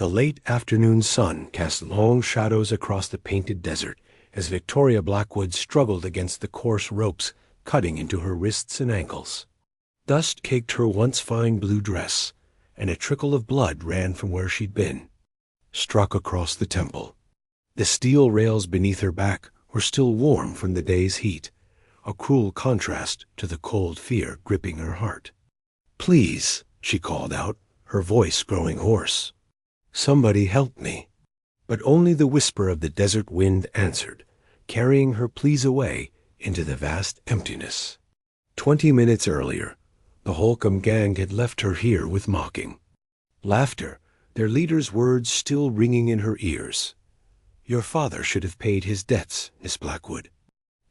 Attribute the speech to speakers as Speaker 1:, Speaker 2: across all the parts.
Speaker 1: The late afternoon sun cast long shadows across the painted desert as Victoria Blackwood struggled against the coarse ropes cutting into her wrists and ankles. Dust caked her once fine blue dress, and a trickle of blood ran from where she'd been, struck across the temple. The steel rails beneath her back were still warm from the day's heat, a cruel contrast to the cold fear gripping her heart. "Please," she called out, her voice growing hoarse. "Somebody help me." But only the whisper of the desert wind answered, carrying her pleas away into the vast emptiness. 20 minutes earlier, the Holcomb gang had left her here with mocking laughter, their leader's words still ringing in her ears. "Your father should have paid his debts, Miss Blackwood.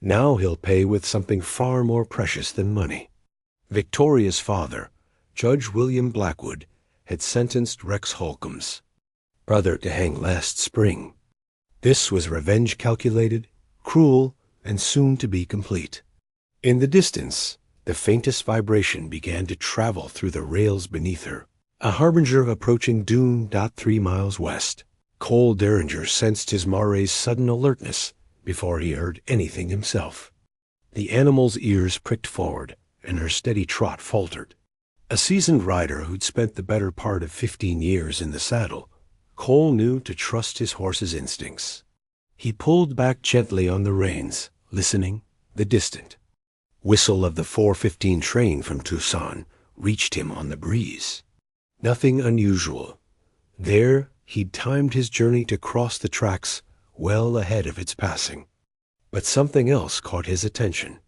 Speaker 1: Now he'll pay with something far more precious than money." Victoria's father, Judge William Blackwood, had sentenced Rex Holcomb's brother to hang last spring. This was revenge calculated, cruel, and soon to be complete. In the distance, the faintest vibration began to travel through the rails beneath her, a harbinger of approaching doom. 3 miles west. Cole Derringer sensed his mare's sudden alertness before he heard anything himself. The animal's ears pricked forward, and her steady trot faltered. A seasoned rider who'd spent the better part of 15 years in the saddle, Cole knew to trust his horse's instincts. He pulled back gently on the reins, listening. The distant whistle of the 4:15 train from Tucson reached him on the breeze. Nothing unusual. There, he'd timed his journey to cross the tracks well ahead of its passing. But something else caught his attention.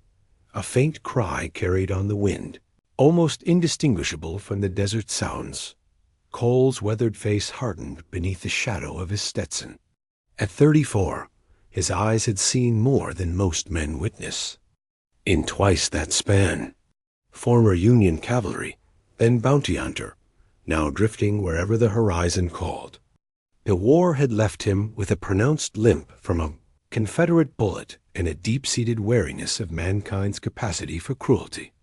Speaker 1: A faint cry carried on the wind, almost indistinguishable from the desert sounds. Cole's weathered face hardened beneath the shadow of his Stetson. At 34, his eyes had seen more than most men witness. In twice that span, former Union cavalry, then bounty hunter, now drifting wherever the horizon called. The war had left him with a pronounced limp from a Confederate bullet and a deep-seated wariness of mankind's capacity for cruelty.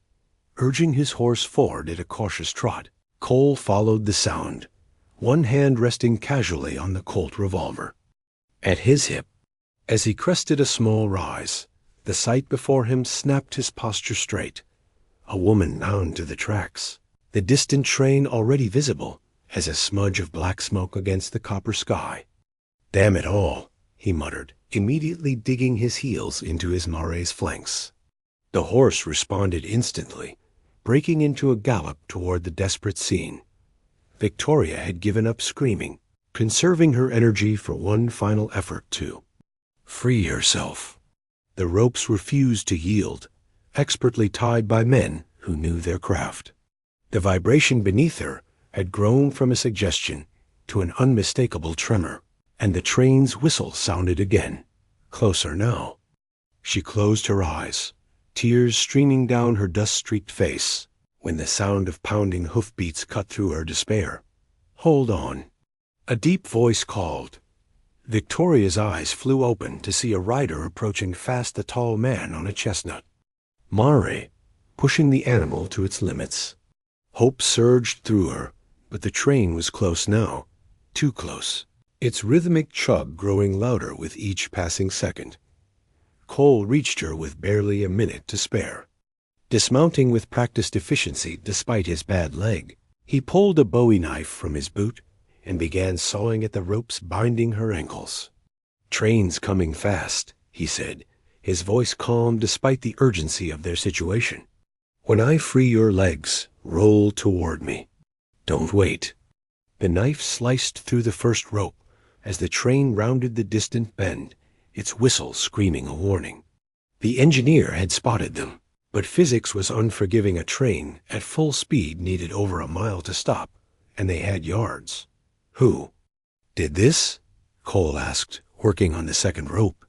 Speaker 1: Urging his horse forward at a cautious trot, Cole followed the sound, one hand resting casually on the Colt revolver. At his hip, as he crested a small rise, the sight before him snapped his posture straight. A woman bound to the tracks, the distant train already visible as a smudge of black smoke against the copper sky. "Damn it all," he muttered, immediately digging his heels into his mare's flanks. The horse responded instantly, breaking into a gallop toward the desperate scene. Victoria had given up screaming, conserving her energy for one final effort to free herself. The ropes refused to yield, expertly tied by men who knew their craft. The vibration beneath her had grown from a suggestion to an unmistakable tremor, and the train's whistle sounded again, closer now. She closed her eyes, tears streaming down her dust-streaked face, when the sound of pounding hoofbeats cut through her despair. "Hold on." A deep voice called. Victoria's eyes flew open to see a rider approaching fast, a tall man on a chestnut. Mare, pushing the animal to its limits. Hope surged through her, but the train was close now, too close, its rhythmic chug growing louder with each passing second. Cole reached her with barely a minute to spare. Dismounting with practiced efficiency despite his bad leg, he pulled a bowie knife from his boot and began sawing at the ropes binding her ankles. "Train's coming fast," he said, his voice calm despite the urgency of their situation. "When I free your legs, roll toward me. Don't wait." The knife sliced through the first rope as the train rounded the distant bend, its whistle screaming a warning. The engineer had spotted them, but physics was unforgiving. A train at full speed needed over a mile to stop, and they had yards. "Who did this?" Cole asked, working on the second rope.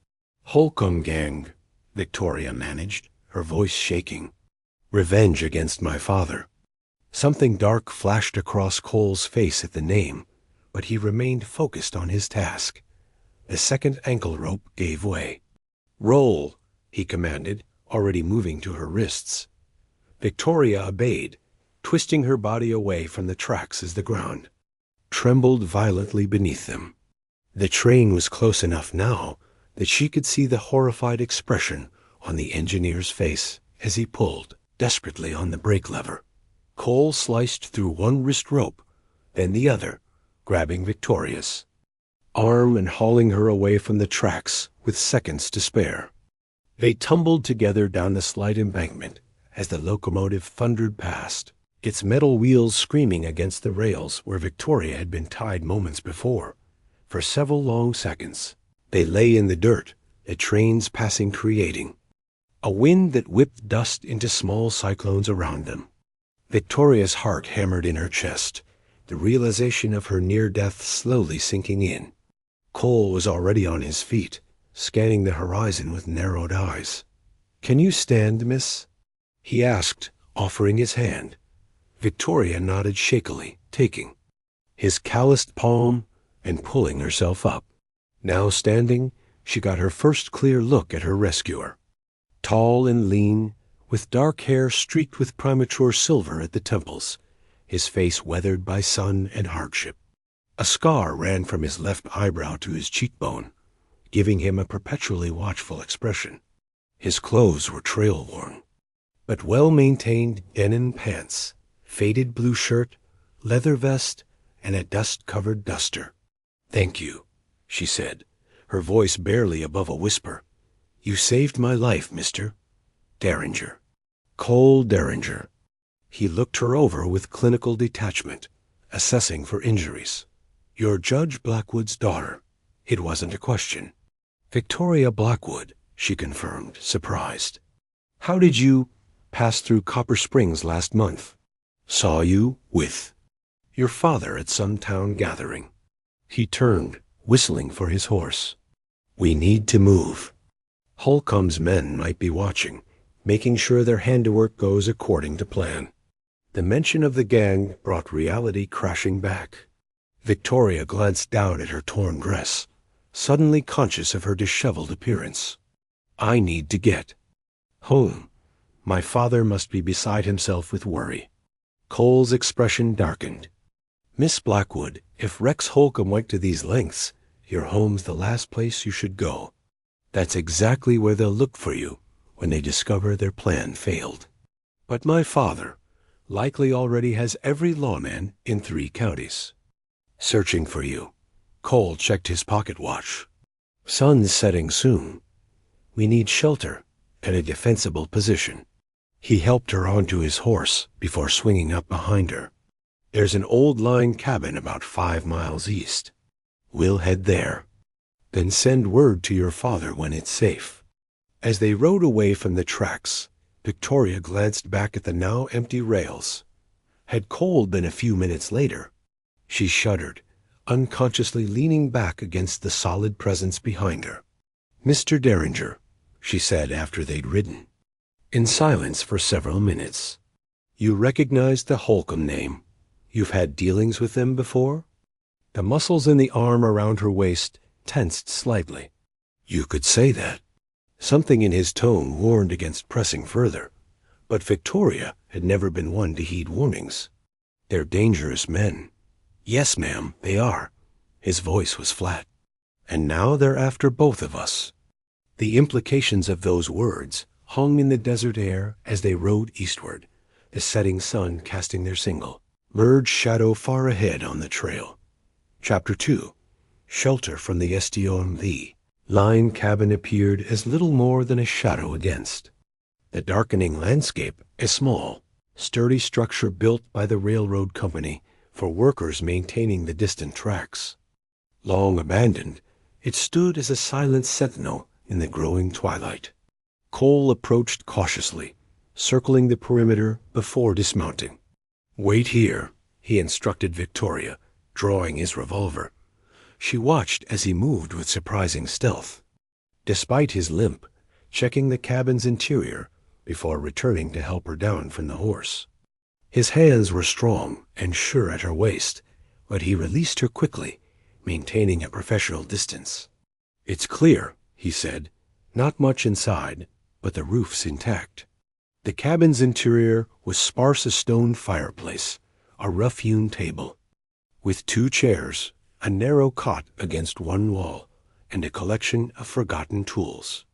Speaker 1: "Holcomb gang," Victoria managed, her voice shaking. "Revenge against my father." Something dark flashed across Cole's face at the name, but he remained focused on his task. The second ankle rope gave way. "Roll," he commanded, already moving to her wrists. Victoria obeyed, twisting her body away from the tracks as the ground. trembled violently beneath them. The train was close enough now that she could see the horrified expression on the engineer's face as he pulled desperately on the brake lever. Cole sliced through one wrist rope, then the other, grabbing Victoria's arm and hauling her away from the tracks with seconds to spare. They tumbled together down the slight embankment as the locomotive thundered past, its metal wheels screaming against the rails where Victoria had been tied moments before. For several long seconds, they lay in the dirt, the train's passing creating a wind that whipped dust into small cyclones around them. Victoria's heart hammered in her chest, the realization of her near death slowly sinking in. Cole was already on his feet, scanning the horizon with narrowed eyes. "Can you stand, miss?" he asked, offering his hand. Victoria nodded shakily, taking his calloused palm and pulling herself up. Now standing, she got her first clear look at her rescuer. Tall and lean, with dark hair streaked with premature silver at the temples, his face weathered by sun and hardship. A scar ran from his left eyebrow to his cheekbone, giving him a perpetually watchful expression. His clothes were trail-worn, but well-maintained denim pants, faded blue shirt, leather vest, and a dust-covered duster. "Thank you," she said, her voice barely above a whisper. "You saved my life, Mr. Derringer." Cole Derringer. He looked her over with clinical detachment, assessing for injuries. "You're Judge Blackwood's daughter." It wasn't a question. "Victoria Blackwood," she confirmed, surprised. "How did you pass through Copper Springs last month?" "Saw you with your father at some town gathering." He turned, whistling for his horse. "We need to move. Holcomb's men might be watching, making sure their handiwork goes according to plan." The mention of the gang brought reality crashing back. Victoria glanced down at her torn dress, suddenly conscious of her disheveled appearance. "I need to get home. My father must be beside himself with worry." Cole's expression darkened. "Miss Blackwood, if Rex Holcomb went to these lengths, your home's the last place you should go. That's exactly where they'll look for you when they discover their plan failed. But my father likely already has every lawman in 3 counties searching for you." Cole checked his pocket watch. "Sun's setting soon. We need shelter and a defensible position." He helped her onto his horse before swinging up behind her. "There's an old line cabin about 5 miles east. We'll head there. Then send word to your father when it's safe." As they rode away from the tracks, Victoria glanced back at the now empty rails. Had Cole been a few minutes later, she shuddered, unconsciously leaning back against the solid presence behind her. "Mr. Derringer," she said after they'd ridden, in silence for several minutes. "You recognize the Holcomb name. You've had dealings with them before?" The muscles in the arm around her waist tensed slightly. "You could say that." Something in his tone warned against pressing further, but Victoria had never been one to heed warnings. "They're dangerous men." "Yes, ma'am, they are." His voice was flat. "And now they're after both of us." The implications of those words hung in the desert air as they rode eastward, the setting sun casting their single, merged shadow far ahead on the trail. Chapter 2. Shelter from the SDOMV. Line cabin appeared as little more than a shadow against the darkening landscape, a small, sturdy structure built by the railroad company for workers maintaining the distant tracks. Long abandoned, it stood as a silent sentinel in the growing twilight. Cole approached cautiously, circling the perimeter before dismounting. "Wait here," he instructed Victoria, drawing his revolver. She watched as he moved with surprising stealth, despite his limp, checking the cabin's interior before returning to help her down from the horse. His hands were strong and sure at her waist, but he released her quickly, maintaining a professional distance. "It's clear," he said. "Not much inside, but the roof's intact." The cabin's interior was sparse a stone fireplace, a rough-hewn table, with 2 chairs, a narrow cot against one wall, and a collection of forgotten tools.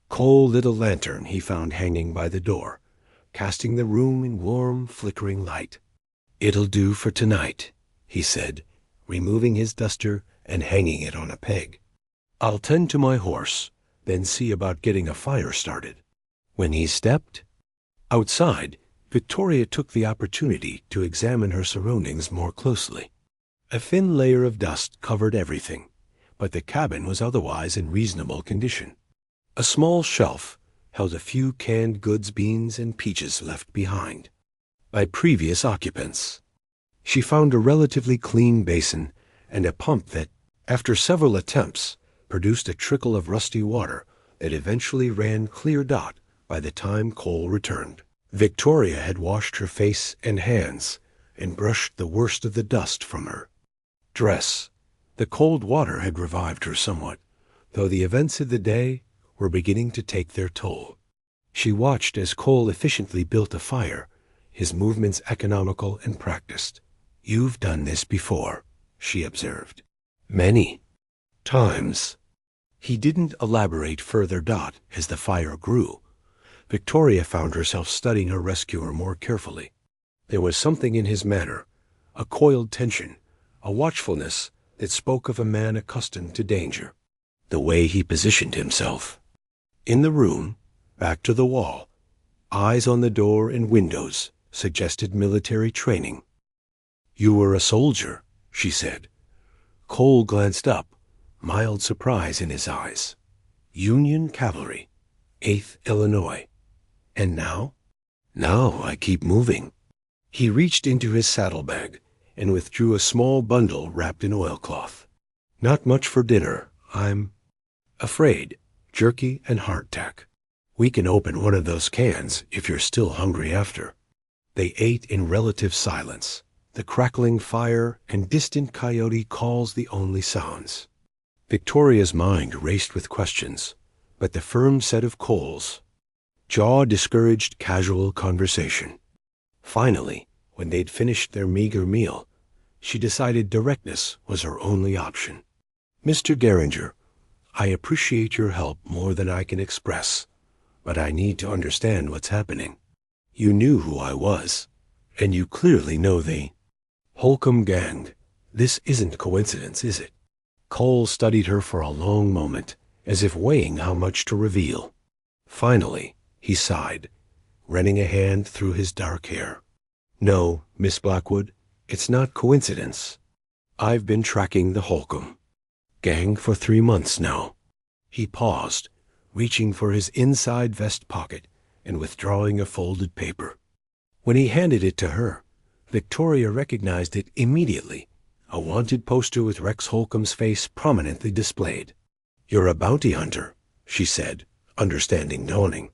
Speaker 1: Cole lit a lantern he found hanging by the door, casting the room in warm, flickering light. "It'll do for tonight," he said, removing his duster and hanging it on a peg. "I'll tend to my horse, then see about getting a fire started." When he stepped outside, Victoria took the opportunity to examine her surroundings more closely. A thin layer of dust covered everything, but the cabin was otherwise in reasonable condition. A small shelf held a few canned goods, beans, and peaches left behind by previous occupants. She found a relatively clean basin and a pump that, after several attempts, produced a trickle of rusty water that eventually ran clear by the time Cole returned. Victoria had washed her face and hands and brushed the worst of the dust from her dress. The cold water had revived her somewhat, though the events of the day were beginning to take their toll. She watched as Cole efficiently built a fire, his movements economical and practiced. "You've done this before," she observed. "Many times." He didn't elaborate further. As the fire grew, Victoria found herself studying her rescuer more carefully. There was something in his manner, a coiled tension, a watchfulness that spoke of a man accustomed to danger. The way he positioned himself in the room, back to the wall, eyes on the door and windows, suggested military training. "You were a soldier," she said. Cole glanced up, mild surprise in his eyes. "Union cavalry, 8th Illinois. And now?" "Now I keep moving." He reached into his saddlebag and withdrew a small bundle wrapped in oilcloth. "Not much for dinner. I'm afraid. Jerky and hardtack. We can open one of those cans if you're still hungry after." They ate in relative silence, the crackling fire and distant coyote calls the only sounds. Victoria's mind raced with questions, but the firm set of Cole's jaw discouraged casual conversation. Finally, when they'd finished their meager meal, she decided directness was her only option. "Mr. Geringer, I appreciate your help more than I can express, but I need to understand what's happening. You knew who I was, and you clearly know the Holcomb gang. This isn't coincidence, is it?" Cole studied her for a long moment, as if weighing how much to reveal. Finally, he sighed, running a hand through his dark hair. "No, Miss Blackwood, it's not coincidence. I've been tracking the Holcomb gang for 3 months now." He paused, reaching for his inside vest pocket and withdrawing a folded paper. When he handed it to her, Victoria recognized it immediately, a wanted poster with Rex Holcomb's face prominently displayed. "You're a bounty hunter," she said, understanding dawning.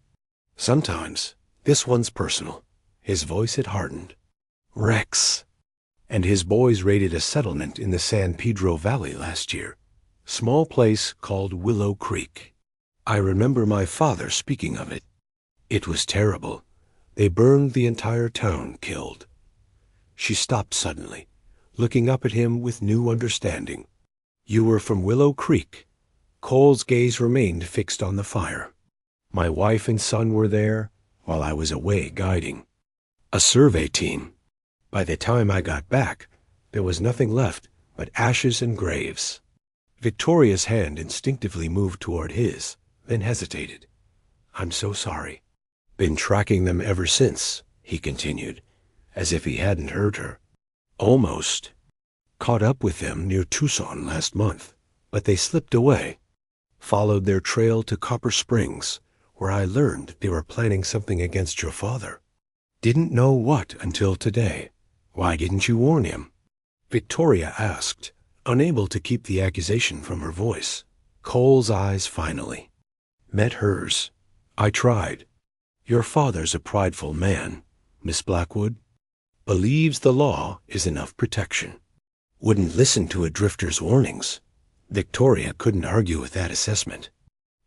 Speaker 1: "Sometimes. This one's personal." His voice had hardened. "Rex. And his boys raided a settlement in the San Pedro Valley last year. Small place called Willow Creek. I remember my father speaking of it. It was terrible. They burned the entire town, killed." She stopped suddenly, looking up at him with new understanding. "You were from Willow Creek?" Cole's gaze remained fixed on the fire. "My wife and son were there while I was away guiding a survey team. By the time I got back, there was nothing left but ashes and graves." Victoria's hand instinctively moved toward his, then hesitated. "I'm so sorry." "Been tracking them ever since," he continued, as if he hadn't heard her. "Almost. Caught up with them near Tucson last month, but they slipped away. Followed their trail to Copper Springs, where I learned they were planning something against your father. Didn't know what until today. Why didn't you warn him?" Victoria asked, unable to keep the accusation from her voice. Cole's eyes finally met hers. "I tried. Your father's a prideful man, Miss Blackwood. Believes the law is enough protection. Wouldn't listen to a drifter's warnings." Victoria couldn't argue with that assessment.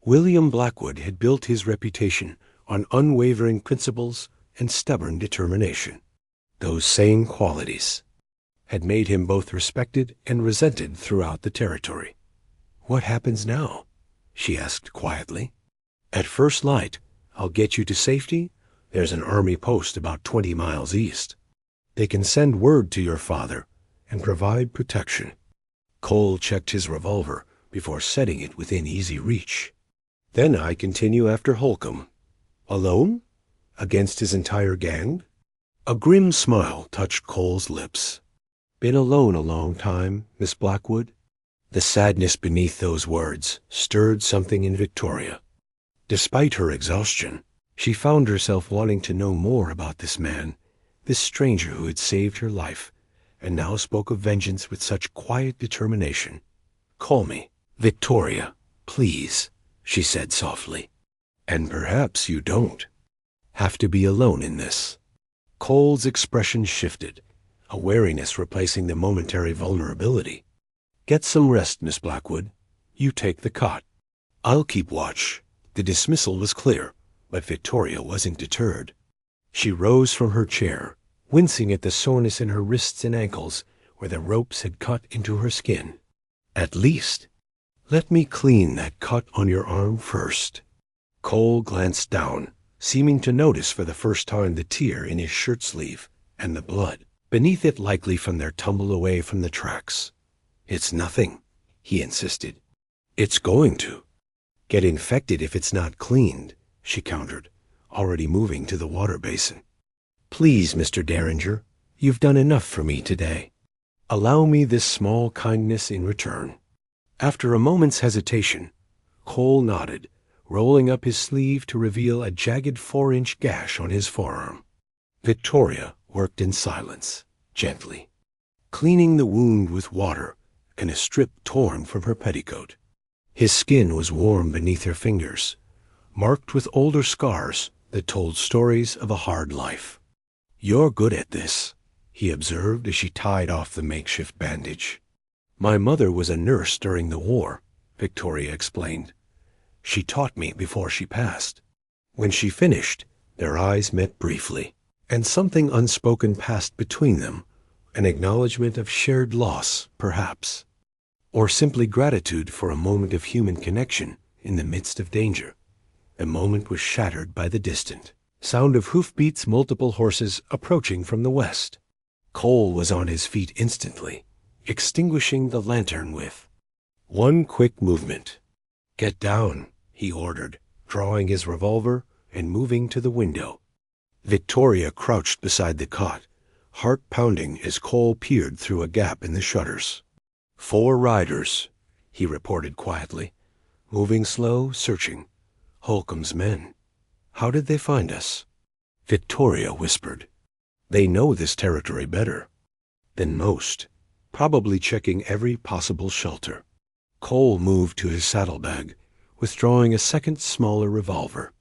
Speaker 1: William Blackwood had built his reputation on unwavering principles and stubborn determination. Those same qualities had made him both respected and resented throughout the territory. "What happens now?" she asked quietly. "At first light, I'll get you to safety. There's an army post about 20 miles east. They can send word to your father and provide protection." Cole checked his revolver before setting it within easy reach. "Then I continue after Holcomb." "Alone? Against his entire gang?" A grim smile touched Cole's lips. "Been alone a long time, Miss Blackwood." The sadness beneath those words stirred something in Victoria. Despite her exhaustion, she found herself wanting to know more about this man, this stranger who had saved her life, and now spoke of vengeance with such quiet determination. "Call me Victoria, please," she said softly. "And perhaps you don't have to be alone in this." Cole's expression shifted, a wariness replacing the momentary vulnerability. "Get some rest, Miss Blackwood. You take the cot. I'll keep watch." The dismissal was clear, but Victoria wasn't deterred. She rose from her chair, wincing at the soreness in her wrists and ankles where the ropes had cut into her skin. "At least, let me clean that cut on your arm first." Cole glanced down, seeming to notice for the first time the tear in his shirt sleeve and the blood beneath it, likely from their tumble away from the tracks. "It's nothing," he insisted. "It's going to get infected if it's not cleaned," she countered, already moving to the water basin. "Please, Mr. Derringer, you've done enough for me today. Allow me this small kindness in return." After a moment's hesitation, Cole nodded, rolling up his sleeve to reveal a jagged 4-inch gash on his forearm. Victoria worked in silence, gently, cleaning the wound with water and a strip torn from her petticoat. His skin was warm beneath her fingers, marked with older scars that told stories of a hard life. "You're good at this," he observed as she tied off the makeshift bandage. "My mother was a nurse during the war," Victoria explained. "She taught me before she passed." When she finished, their eyes met briefly, and something unspoken passed between them, an acknowledgement of shared loss, perhaps, or simply gratitude for a moment of human connection in the midst of danger. The moment was shattered by the distant sound of hoofbeats, multiple horses approaching from the west. Cole was on his feet instantly, extinguishing the lantern with one quick movement. "Get down," he ordered, drawing his revolver and moving to the window. Victoria crouched beside the cot, heart pounding as Cole peered through a gap in the shutters. "4 riders," he reported quietly, moving slow, searching. "Holcomb's men. How did they find us?" Victoria whispered. "They know this territory better than most, probably checking every possible shelter." Cole moved to his saddlebag, withdrawing a second, smaller revolver.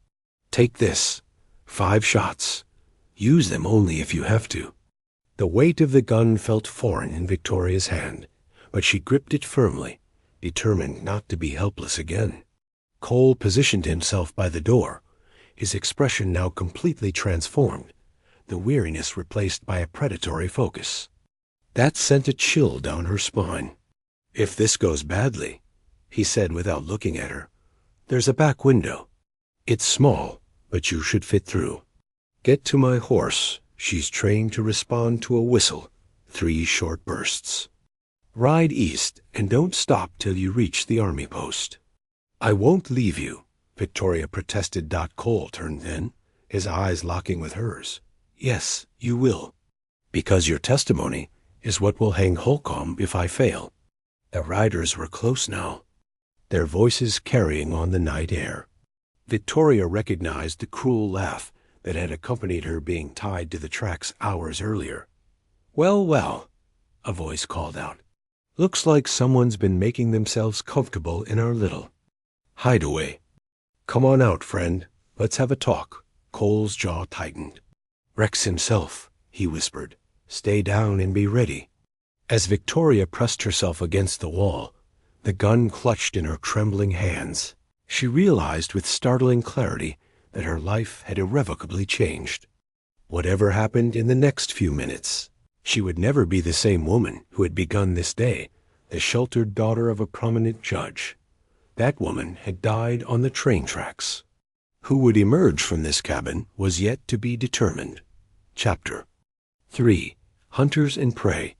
Speaker 1: "Take this. 5 shots. Use them only if you have to." The weight of the gun felt foreign in Victoria's hand, but she gripped it firmly, determined not to be helpless again. Cole positioned himself by the door, his expression now completely transformed, the weariness replaced by a predatory focus. That sent a chill down her spine. "If this goes badly," he said without looking at her, "there's a back window. It's small, but you should fit through. Get to my horse. She's trained to respond to a whistle, 3 short bursts. Ride east and don't stop till you reach the army post." "I won't leave you," Victoria protested. Cole turned then, his eyes locking with hers. "Yes, you will. Because your testimony is what will hang Holcomb if I fail." The riders were close now, their voices carrying on the night air. Victoria recognized the cruel laugh that had accompanied her being tied to the tracks hours earlier. "Well, well," a voice called out. "Looks like someone's been making themselves comfortable in our little hideaway. Come on out, friend. Let's have a talk." Cole's jaw tightened. "Rex himself," he whispered. "Stay down and be ready." As Victoria pressed herself against the wall, the gun clutched in her trembling hands, she realized with startling clarity that her life had irrevocably changed. Whatever happened in the next few minutes, She would never be the same woman who had begun this day, the sheltered daughter of a prominent judge. That woman had died on the train tracks. Who would emerge from this cabin was yet to be determined. Chapter 3. Hunters and Prey.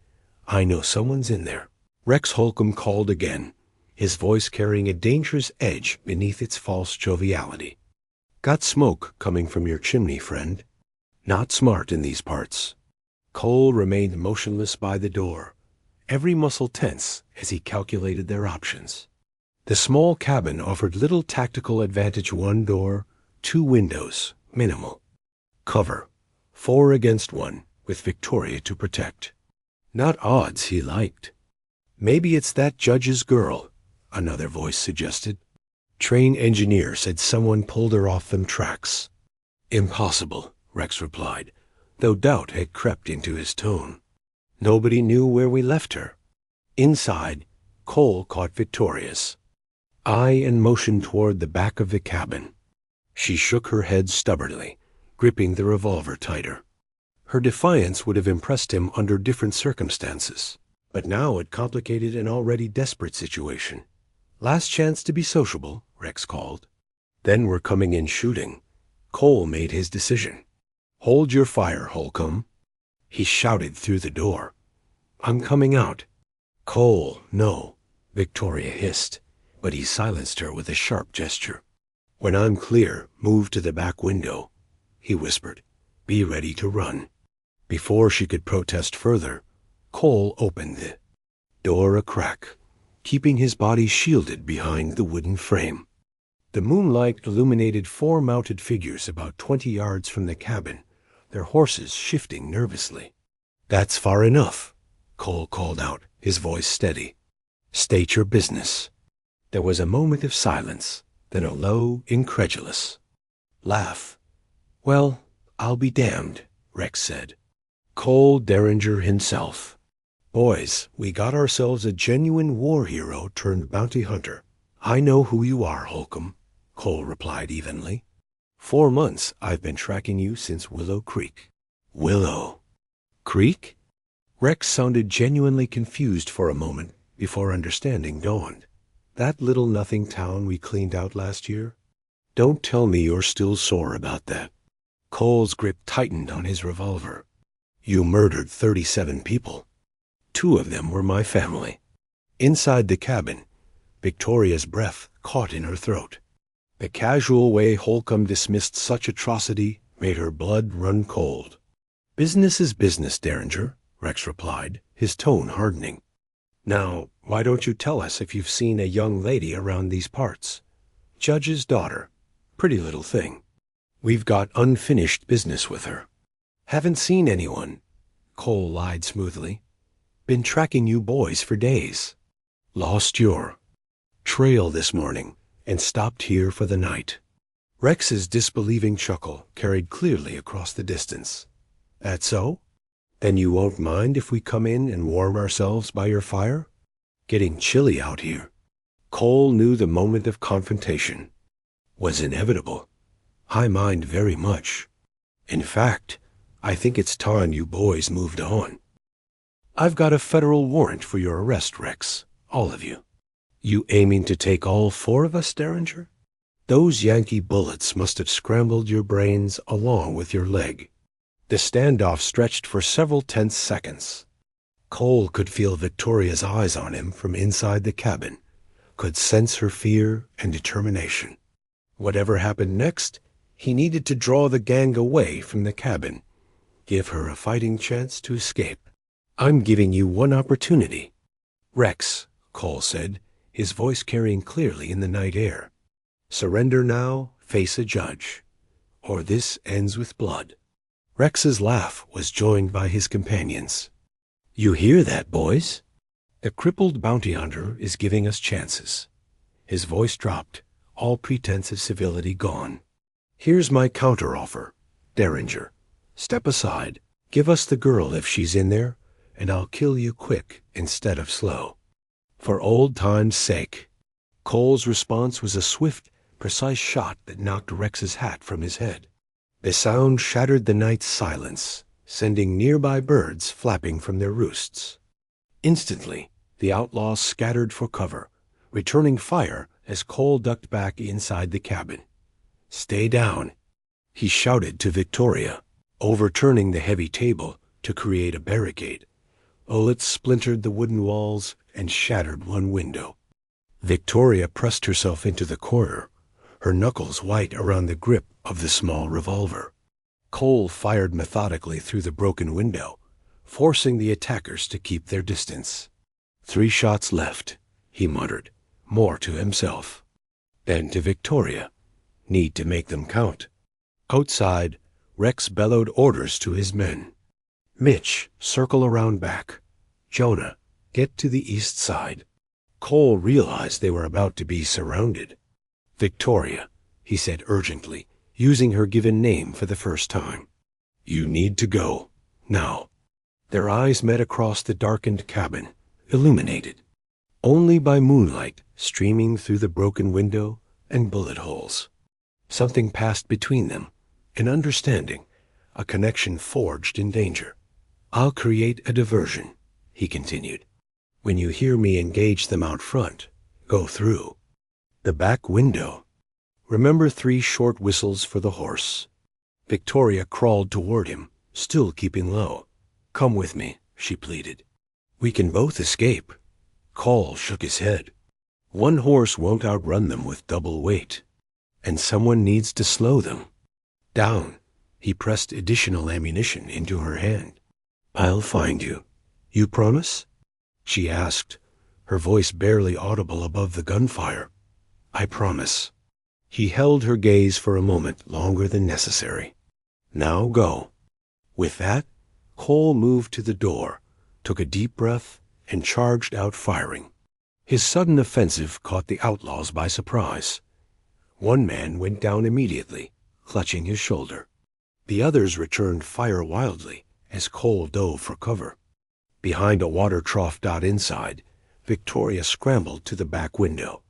Speaker 1: I know someone's in there. Rex Holcomb called again, his voice carrying a dangerous edge beneath its false joviality. Got smoke coming from your chimney, friend. Not smart in these parts. Cole remained motionless by the door, every muscle tense as he calculated their options. The small cabin offered little tactical advantage. 1 door, 2 windows, minimal. Cover, 4 against 1, with Victoria to protect. Not odds he liked. Maybe it's that judge's girl, another voice suggested. Train engineer said someone pulled her off them tracks. Impossible, Rex replied, though doubt had crept into his tone. Nobody knew where we left her. Inside, Cole caught Victoria's eye and motioned toward the back of the cabin. She shook her head stubbornly, gripping the revolver tighter. Her defiance would have impressed him under different circumstances, but now it complicated an already desperate situation. Last chance to be sociable, Rex called. Then we're coming in shooting. Cole made his decision. Hold your fire, Holcomb. He shouted through the door. I'm coming out. Cole, no, Victoria hissed, but he silenced her with a sharp gesture. When I'm clear, move to the back window, he whispered. Be ready to run. Before she could protest further, Cole opened the door a crack, keeping his body shielded behind the wooden frame. The moonlight illuminated 4 mounted figures about 20 yards from the cabin, their horses shifting nervously. That's far enough, Cole called out, his voice steady. State your business. There was a moment of silence, then a low, incredulous laugh. Well, I'll be damned, Rex said. Cole Derringer himself. Boys, we got ourselves a genuine war hero turned bounty hunter. I know who you are, Holcomb, Cole replied evenly. 4 months I've been tracking you since Willow Creek. Willow Creek? Rex sounded genuinely confused for a moment before understanding dawned. That little nothing town we cleaned out last year? Don't tell me you're still sore about that. Cole's grip tightened on his revolver. You murdered 37 people. 2 of them were my family. Inside the cabin, Victoria's breath caught in her throat. The casual way Holcomb dismissed such atrocity made her blood run cold. Business is business, Derringer, Rex replied, his tone hardening. Now, why don't you tell us if you've seen a young lady around these parts? Judge's daughter. Pretty little thing. We've got unfinished business with her. Haven't seen anyone, Cole lied smoothly. Been tracking you boys for days. Lost your trail this morning and stopped here for the night. Rex's disbelieving chuckle carried clearly across the distance. That so? Then you won't mind if we come in and warm ourselves by your fire? Getting chilly out here. Cole knew the moment of confrontation was inevitable. I mind very much. In fact, I think it's time you boys moved on. I've got a federal warrant for your arrest, Rex. All of you. You aiming to take all 4 of us, Derringer? Those Yankee bullets must have scrambled your brains along with your leg. The standoff stretched for several tense seconds. Cole could feel Victoria's eyes on him from inside the cabin, could sense her fear and determination. Whatever happened next, he needed to draw the gang away from the cabin, give her a fighting chance to escape. I'm giving you one opportunity. Rex, Cole said, his voice carrying clearly in the night air. Surrender now, face a judge, or this ends with blood. Rex's laugh was joined by his companions. You hear that, boys? The crippled bounty hunter is giving us chances. His voice dropped, all pretense of civility gone. Here's my counteroffer, Derringer. Step aside, give us the girl if she's in there, and I'll kill you quick instead of slow. For old time's sake. Cole's response was a swift, precise shot that knocked Rex's hat from his head. The sound shattered the night's silence, sending nearby birds flapping from their roosts. Instantly, the outlaws scattered for cover, returning fire as Cole ducked back inside the cabin. "Stay down," he shouted to Victoria, overturning the heavy table to create a barricade. Bullets splintered the wooden walls and shattered one window. Victoria pressed herself into the corner, her knuckles white around the grip of the small revolver. Cole fired methodically through the broken window, forcing the attackers to keep their distance. 3 shots left, he muttered, more to himself. Then to Victoria. Need to make them count. Outside, Rex bellowed orders to his men. "Mitch, circle around back. Jonah, get to the east side." Cole realized they were about to be surrounded. "Victoria," he said urgently, using her given name for the first time. "You need to go. Now." Their eyes met across the darkened cabin, illuminated only by moonlight streaming through the broken window and bullet holes. Something passed between them, an understanding, a connection forged in danger. "I'll create a diversion," he continued. "When you hear me engage them out front, go through the back window. Remember 3 short whistles for the horse." Victoria crawled toward him, still keeping low. "Come with me," she pleaded. "We can both escape." Cole shook his head. "One horse won't outrun them with double weight. And someone needs to slow them." Down, he pressed additional ammunition into her hand. "I'll find you. You promise?" she asked, her voice barely audible above the gunfire. "I promise." He held her gaze for a moment longer than necessary. "Now go." With that, Cole moved to the door, took a deep breath, and charged out firing. His sudden offensive caught the outlaws by surprise. One man went down immediately, clutching his shoulder. The others returned fire wildly as Cole dove for cover. Behind a water trough dot inside, Victoria scrambled to the back window.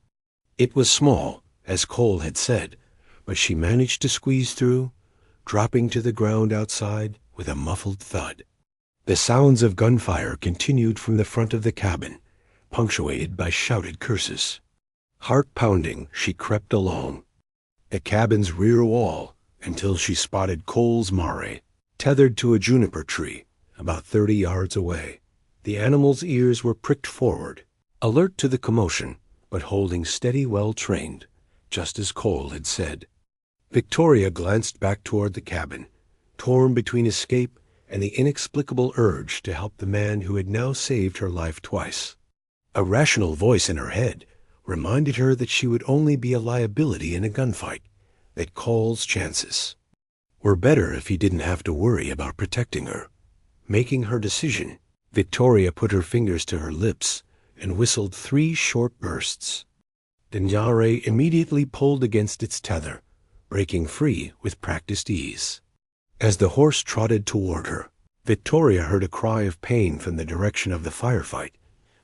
Speaker 1: It was small, as Cole had said, but she managed to squeeze through, dropping to the ground outside with a muffled thud. The sounds of gunfire continued from the front of the cabin, punctuated by shouted curses. Heart-pounding, she crept along the cabin's rear wall until she spotted Cole's mare, tethered to a juniper tree about 30 yards away. The animal's ears were pricked forward, alert to the commotion, but holding steady, well-trained, just as Cole had said. Victoria glanced back toward the cabin, torn between escape and the inexplicable urge to help the man who had now saved her life twice. A rational voice in her head reminded her that she would only be a liability in a gunfight, that Cole's chances were better if he didn't have to worry about protecting her. Making her decision, Victoria put her fingers to her lips and whistled 3 short bursts. The mare immediately pulled against its tether, breaking free with practiced ease. As the horse trotted toward her, Victoria heard a cry of pain from the direction of the firefight,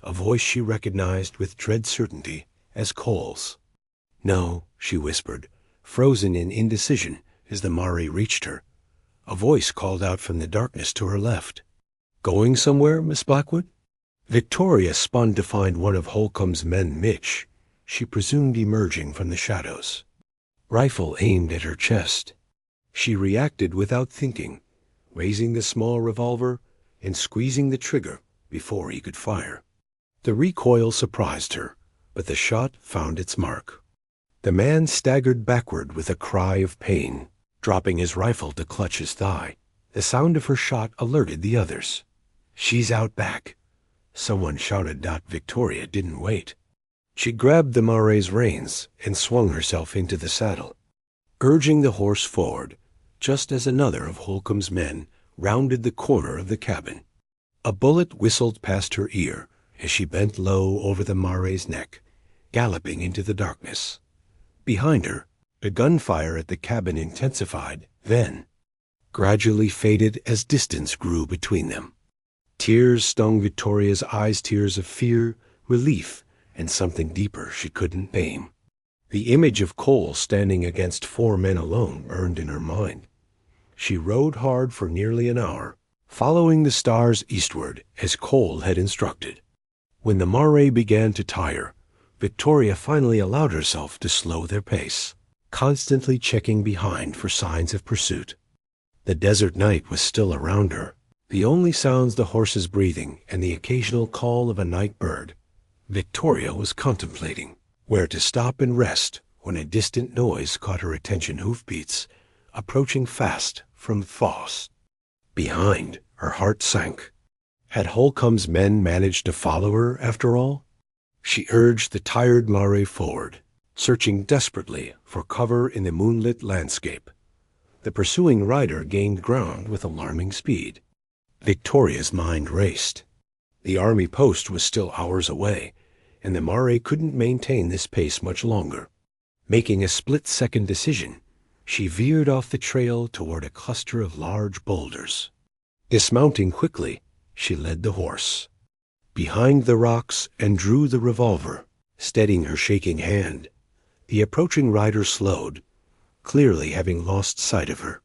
Speaker 1: a voice she recognized with dread certainty as Cole's. "No," she whispered, frozen in indecision as the mare reached her. A voice called out from the darkness to her left. "Going somewhere, Miss Blackwood?" Victoria spun to find one of Holcomb's men, Mitch, she presumed emerging from the shadows. Rifle aimed at her chest. She reacted without thinking, raising the small revolver and squeezing the trigger before he could fire. The recoil surprised her, but the shot found its mark. The man staggered backward with a cry of pain, dropping his rifle to clutch his thigh. The sound of her shot alerted the others. "She's out back," someone shouted. Victoria didn't wait. She grabbed the mare's reins and swung herself into the saddle, urging the horse forward, just as another of Holcomb's men rounded the corner of the cabin. A bullet whistled past her ear as she bent low over the mare's neck, galloping into the darkness. Behind her, the gunfire at the cabin intensified, then gradually faded as distance grew between them. Tears stung Victoria's eyes, tears of fear, relief, and something deeper she couldn't name. The image of Cole standing against 4 men alone burned in her mind. She rode hard for nearly an hour, following the stars eastward as Cole had instructed. When the Mare began to tire, Victoria finally allowed herself to slow their pace, constantly checking behind for signs of pursuit. The desert night was still around her, the only sounds the horses' breathing and the occasional call of a night bird. Victoria was contemplating where to stop and rest when a distant noise caught her attention. Hoofbeats approaching fast from Foss. Behind, her heart sank. Had Holcomb's men managed to follow her after all? She urged the tired Mare forward, searching desperately for cover in the moonlit landscape. The pursuing rider gained ground with alarming speed. Victoria's mind raced. The army post was still hours away, and the Mare couldn't maintain this pace much longer. Making a split-second decision, she veered off the trail toward a cluster of large boulders. Dismounting quickly, she led the horse behind the rocks and drew the revolver, steadying her shaking hand. The approaching rider slowed, clearly having lost sight of her.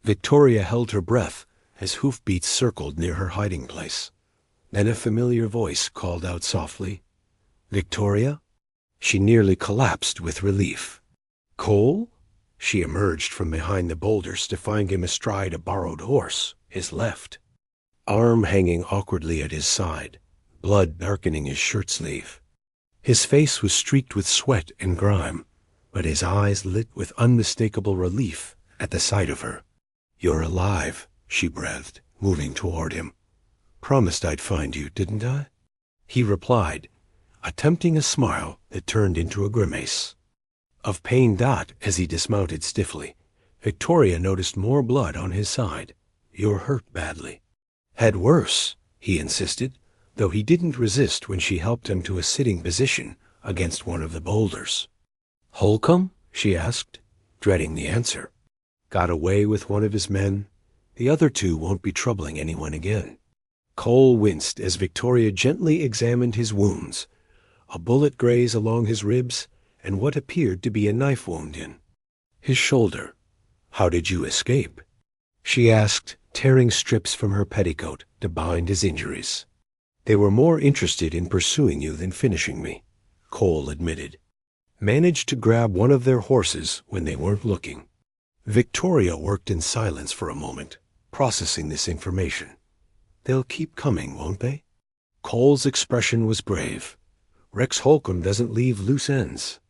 Speaker 1: Victoria held her breath as hoofbeats circled near her hiding place. Then a familiar voice called out softly, "Victoria?" She nearly collapsed with relief. "Cole?" She emerged from behind the boulders to find him astride a borrowed horse, his left arm hanging awkwardly at his side, blood darkening his shirt sleeve. His face was streaked with sweat and grime, but his eyes lit with unmistakable relief at the sight of her. "You're alive," she breathed, moving toward him. "Promised I'd find you, didn't I?" He replied, attempting a smile that turned into a grimace of pain. As he dismounted stiffly, Victoria noticed more blood on his side. "You're hurt badly." "Had worse," he insisted, though he didn't resist when she helped him to a sitting position against one of the boulders. "Holcomb?" she asked, dreading the answer. "Got away with one of his men. The other two won't be troubling anyone again." Cole winced as Victoria gently examined his wounds, a bullet graze along his ribs and what appeared to be a knife wound in his shoulder. "How did you escape?" she asked, tearing strips from her petticoat to bind his injuries. "They were more interested in pursuing you than finishing me," Cole admitted. "Managed to grab one of their horses when they weren't looking." Victoria worked in silence for a moment, processing this information. "They'll keep coming, won't they?" Cole's expression was brave. "Rex Holcomb doesn't leave loose ends,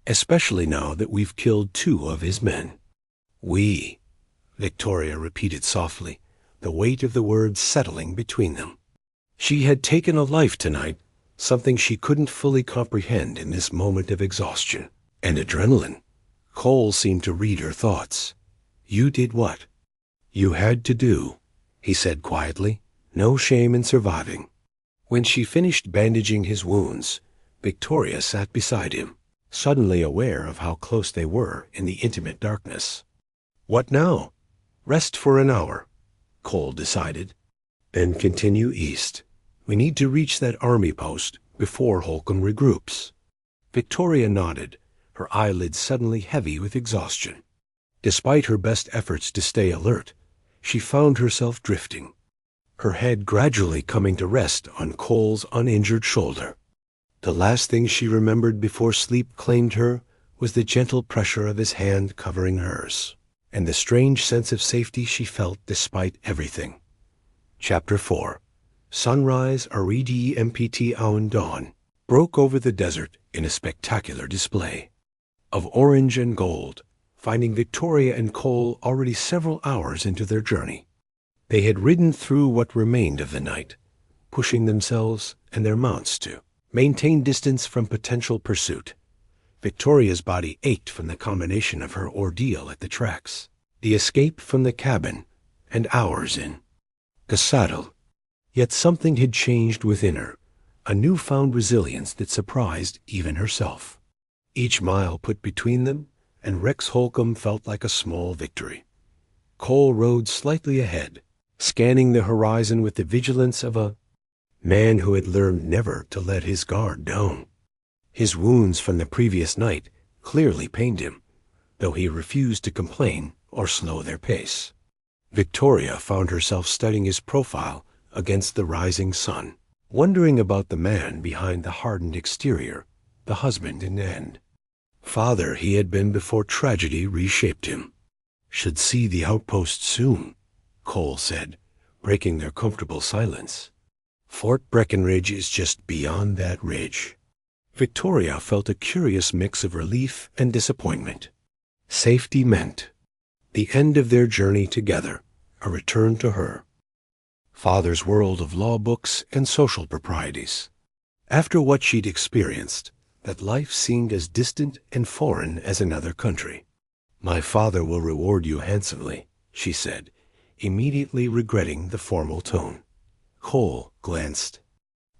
Speaker 1: especially now that we've killed 2 of his men." "We," Victoria repeated softly, the weight of the words settling between them. She had taken a life tonight, something she couldn't fully comprehend in this moment of exhaustion and adrenaline. Cole seemed to read her thoughts. "You did what you had to do," he said quietly. "No shame in surviving." When she finished bandaging his wounds, Victoria sat beside him, suddenly aware of how close they were in the intimate darkness. "What now?" "Rest for an hour," Cole decided. "Then continue east. We need to reach that army post before Holcomb regroups." Victoria nodded, her eyelids suddenly heavy with exhaustion. Despite her best efforts to stay alert, she found herself drifting, her head gradually coming to rest on Cole's uninjured shoulder. The last thing she remembered before sleep claimed her was the gentle pressure of his hand covering hers, and the strange sense of safety she felt despite everything. Chapter 4. Sunrise REDMPT Auen dawn broke over the desert in a spectacular display of orange and gold, finding Victoria and Cole already several hours into their journey. They had ridden through what remained of the night, pushing themselves and their mounts to maintain distance from potential pursuit. Victoria's body ached from the combination of her ordeal at the tracks, the escape from the cabin, and hours in Casado. Yet something had changed within her, a newfound resilience that surprised even herself. Each mile put between them and Rex Holcomb felt like a small victory. Cole rode slightly ahead, scanning the horizon with the vigilance of a man who had learned never to let his guard down. His wounds from the previous night clearly pained him, though he refused to complain or slow their pace. Victoria found herself studying his profile against the rising sun, wondering about the man behind the hardened exterior, the husband in end. Father he had been before tragedy reshaped him. Should see the outpost soon, Cole said, breaking their comfortable silence. Fort Breckenridge is just beyond that ridge. Victoria felt a curious mix of relief and disappointment. Safety meant the end of their journey together, a return to her. Father's world of law books and social proprieties. After what she'd experienced, that life seemed as distant and foreign as another country. My father will reward you handsomely, she said, immediately regretting the formal tone. Cole glanced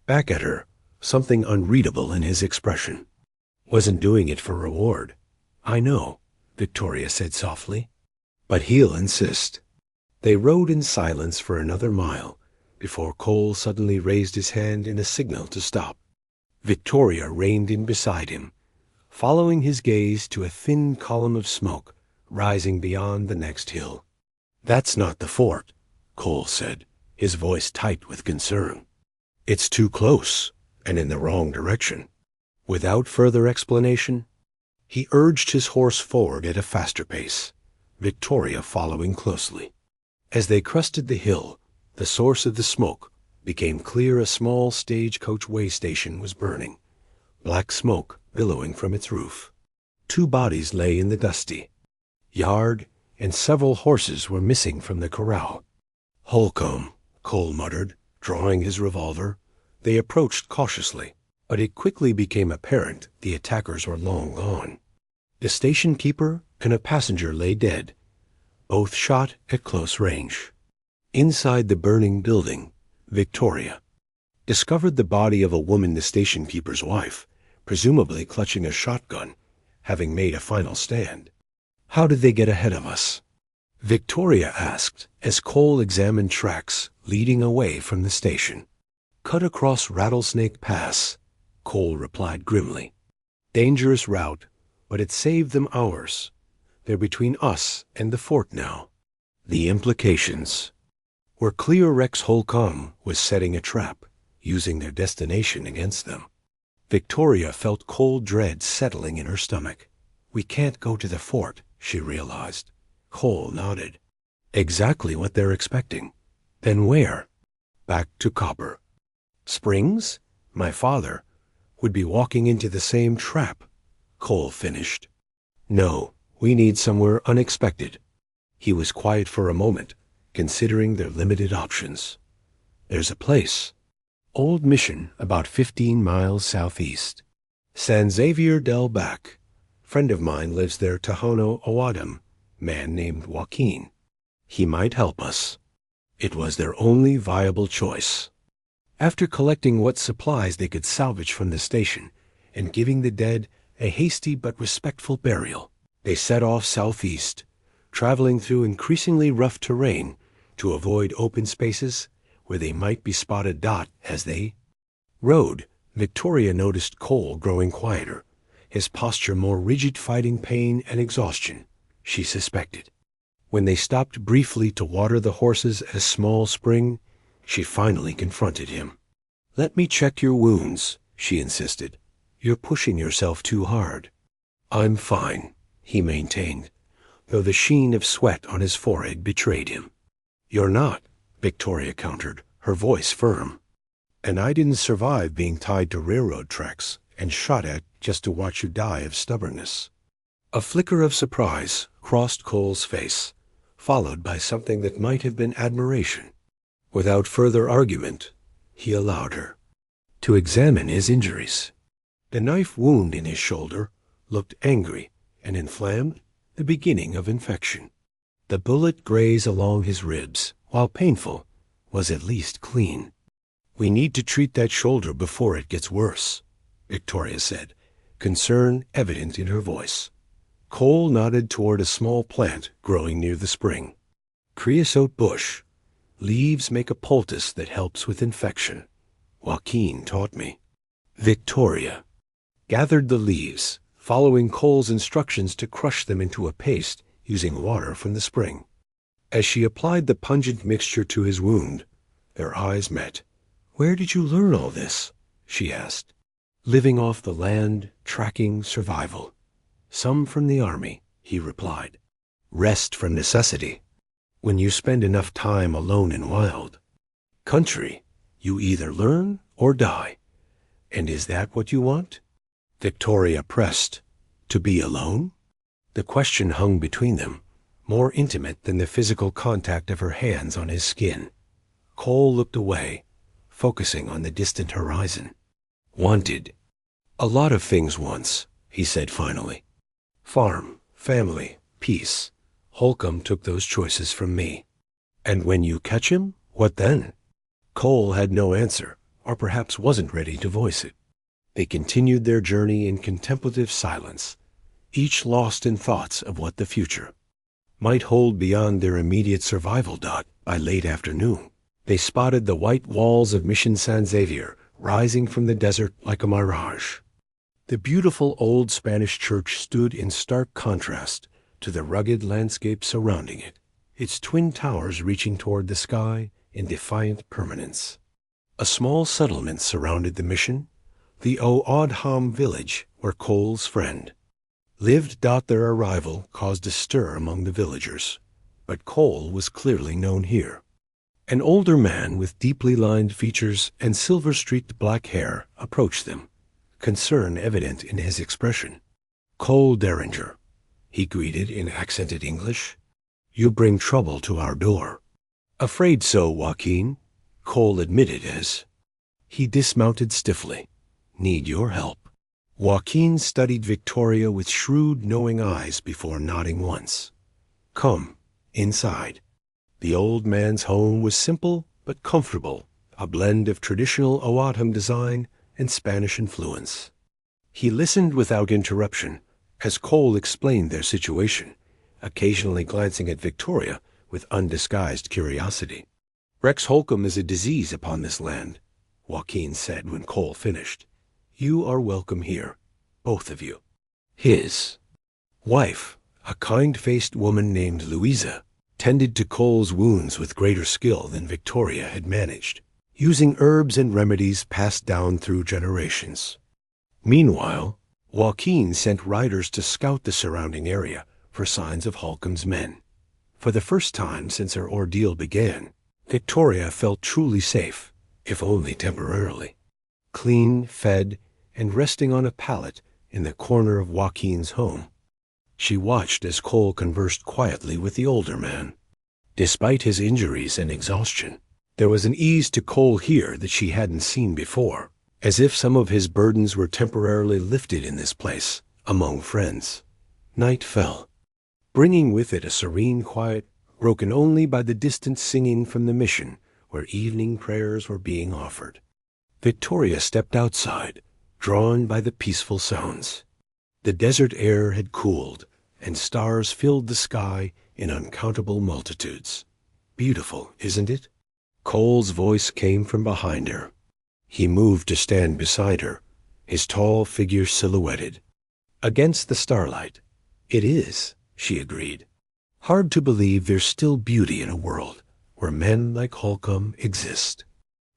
Speaker 1: back at her, something unreadable in his expression. Wasn't doing it for reward. I know, Victoria said softly, but he'll insist. They rode in silence for another mile before Cole suddenly raised his hand in a signal to stop. Victoria reined in beside him, following his gaze to a thin column of smoke rising beyond the next hill. That's not the fort, Cole said, his voice tight with concern. It's too close and in the wrong direction. Without further explanation, he urged his horse forward at a faster pace, Victoria following closely. As they crested the hill, the source of the smoke became clear. A small stagecoach way station was burning, black smoke billowing from its roof. 2 bodies lay in the dusty yard, and several horses were missing from the corral. Holcomb, Cole muttered, drawing his revolver. They approached cautiously, but it quickly became apparent the attackers were long gone. The station keeper and a passenger lay dead, both shot at close range. Inside the burning building, Victoria discovered the body of a woman, the station keeper's wife, presumably clutching a shotgun, having made a final stand. How did they get ahead of us? Victoria asked as Cole examined tracks leading away from the station. Cut across Rattlesnake Pass, Cole replied grimly. Dangerous route, but it saved them hours. They're between us and the fort now. The implications were clear. Rex Holcomb was setting a trap, using their destination against them. Victoria felt cold dread settling in her stomach. We can't go to the fort, she realized. Cole nodded. Exactly what they're expecting. Then where? Back to Copper Springs? My father would be walking into the same trap, Cole finished. No, we need somewhere unexpected. He was quiet for a moment, considering their limited options. There's a place. Old Mission, about 15 miles southeast. San Xavier del Bac. Friend of mine lives there. Tohono O'odham. Man named Joaquin. He might help us. It was their only viable choice. After collecting what supplies they could salvage from the station and giving the dead a hasty but respectful burial, they set off southeast, traveling through increasingly rough terrain to avoid open spaces where they might be spotted. As they rode, Victoria noticed Cole growing quieter, his posture more rigid, fighting pain and exhaustion, she suspected. When they stopped briefly to water the horses at a small spring, she finally confronted him. Let me check your wounds, she insisted. You're pushing yourself too hard. I'm fine, he maintained, though the sheen of sweat on his forehead betrayed him. You're not, Victoria countered, her voice firm. And I didn't survive being tied to railroad tracks and shot at just to watch you die of stubbornness. A flicker of surprise crossed Cole's face, followed by something that might have been admiration. Without further argument, he allowed her to examine his injuries. The knife wound in his shoulder looked angry and inflamed, the beginning of infection. The bullet grazed along his ribs, while painful, was at least clean. We need to treat that shoulder before it gets worse, Victoria said, concern evident in her voice. Cole nodded toward a small plant growing near the spring. Creosote bush. Leaves make a poultice that helps with infection. Joaquin taught me. Victoria gathered the leaves, following Cole's instructions to crush them into a paste using water from the spring. As she applied the pungent mixture to his wound, their eyes met. "Where did you learn all this?" she asked. "Living off the land, tracking survival. Some from the army," he replied. "Rest from necessity. When you spend enough time alone in wild country, you either learn or die. And is that what you want?" Victoria pressed. To be alone? The question hung between them, more intimate than the physical contact of her hands on his skin. Cole looked away, focusing on the distant horizon. "Wanted. A lot of things once," he said finally. "Farm, family, peace. Holcomb took those choices from me." "And when you catch him, what then?" Cole had no answer, or perhaps wasn't ready to voice it. They continued their journey in contemplative silence, each lost in thoughts of what the future might hold beyond their immediate survival. By late afternoon, they spotted the white walls of Mission San Xavier rising from the desert like a mirage. The beautiful old Spanish church stood in stark contrast to the rugged landscape surrounding it, its twin towers reaching toward the sky in defiant permanence. A small settlement surrounded the mission, the O'Odham village where Cole's friend lived. Their arrival caused a stir among the villagers, but Cole was clearly known here. An older man with deeply lined features and silver-streaked black hair approached them, concern evident in his expression. "Cole Derringer," he greeted in accented English. "You bring trouble to our door." "Afraid so, Joaquin," Cole admitted as he dismounted stiffly. "Need your help." Joaquin studied Victoria with shrewd, knowing eyes before nodding once. "Come, inside." The old man's home was simple but comfortable, a blend of traditional O'odham design and Spanish influence. He listened without interruption as Cole explained their situation, occasionally glancing at Victoria with undisguised curiosity. "Rex Holcomb is a disease upon this land," Joaquin said when Cole finished. "You are welcome here, both of you." His wife, a kind-faced woman named Louisa, tended to Cole's wounds with greater skill than Victoria had managed, using herbs and remedies passed down through generations. Meanwhile, Joaquin sent riders to scout the surrounding area for signs of Holcomb's men. For the first time since her ordeal began, Victoria felt truly safe, if only temporarily. Clean, fed, and resting on a pallet in the corner of Joaquin's home, she watched as Cole conversed quietly with the older man. Despite his injuries and exhaustion, there was an ease to Cole here that she hadn't seen before, as if some of his burdens were temporarily lifted in this place, among friends. Night fell, bringing with it a serene quiet broken only by the distant singing from the mission where evening prayers were being offered. Victoria stepped outside, drawn by the peaceful sounds. The desert air had cooled, and stars filled the sky in uncountable multitudes. "Beautiful, isn't it?" Cole's voice came from behind her. He moved to stand beside her, his tall figure silhouetted against the starlight. "It is," she agreed. "Hard to believe there's still beauty in a world where men like Holcomb exist."